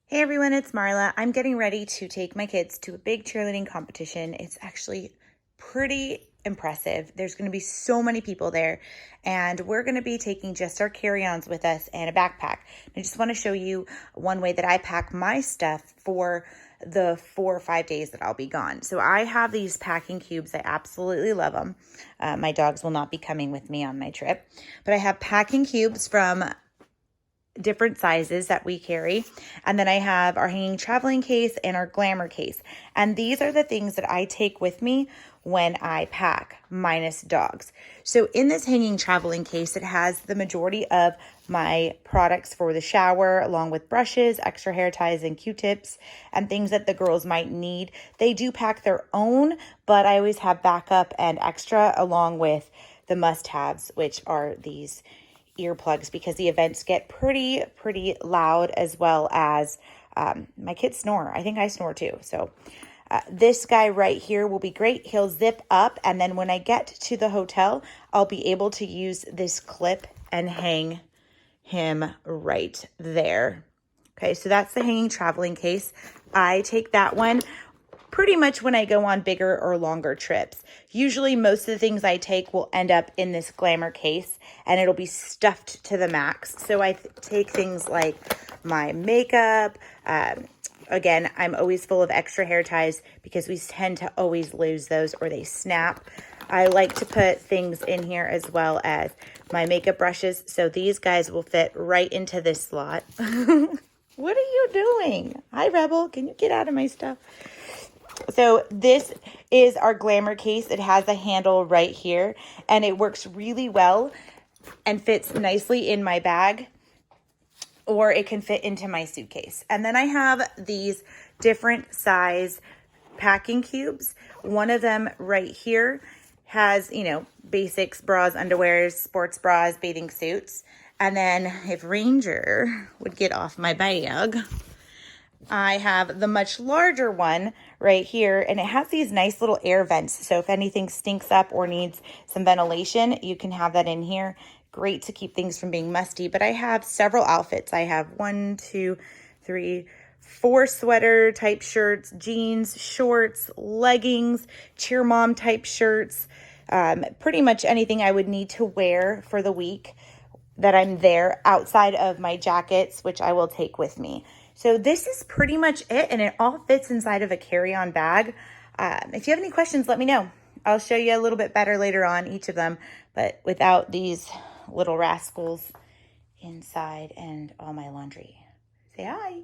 Hey everyone, it's Marla. I'm getting ready to take my kids to a big cheerleading competition. It's actually pretty impressive. There's going to be so many people there, and we're going to be taking just our carry-ons with us and a backpack. I just want to show you one way that I pack my stuff for the 4 or 5 days that I'll be gone. So I have these packing cubes. I absolutely love them. My dogs will not be coming with me on my trip, but I have packing cubes from different sizes that we carry. And then I have our hanging traveling case and our glamour case. And these are the things that I take with me when I pack, minus dogs. So in this hanging traveling case, it has the majority of my products for the shower, along with brushes, extra hair ties, and Q-tips, and things that the girls might need. They do pack their own, but I always have backup and extra, along with the must-haves, which are these earplugs, because the events get pretty loud, as well as my kids snore. I think I snore too. So this guy right here will be great. He'll zip up, and then when I get to the hotel, I'll be able to use this clip and hang him right there. Okay, so that's the hanging traveling case. I take that one pretty much when I go on bigger or longer trips. Usually most of the things I take will end up in this glamour case, and it'll be stuffed to the max. So I take things like my makeup. Again, I'm always full of extra hair ties because we tend to always lose those or they snap. I like to put things in here as well as my makeup brushes. So these guys will fit right into this slot. What are you doing? Hi, Rebel. Can you get out of my stuff? So this is our glamour case. It has a handle right here, and it works really well and fits nicely in my bag, or it can fit into my suitcase. And then I have these different size packing cubes. One of them right here has, basics, bras, underwears, sports bras, bathing suits. And then if Ranger would get off my bag, I have the much larger one right here, and it has these nice little air vents. So if anything stinks up or needs some ventilation, you can have that in here. Great to keep things from being musty. But I have several outfits. I have 1, 2, 3, 4 sweater type shirts, jeans, shorts, leggings, cheer mom type shirts, pretty much anything I would need to wear for the week that I'm there, outside of my jackets, which I will take with me. So this is pretty much it, and it all fits inside of a carry-on bag. If you have any questions, let me know. I'll show you a little bit better later on each of them, but without these little rascals inside and all my laundry. Say hi.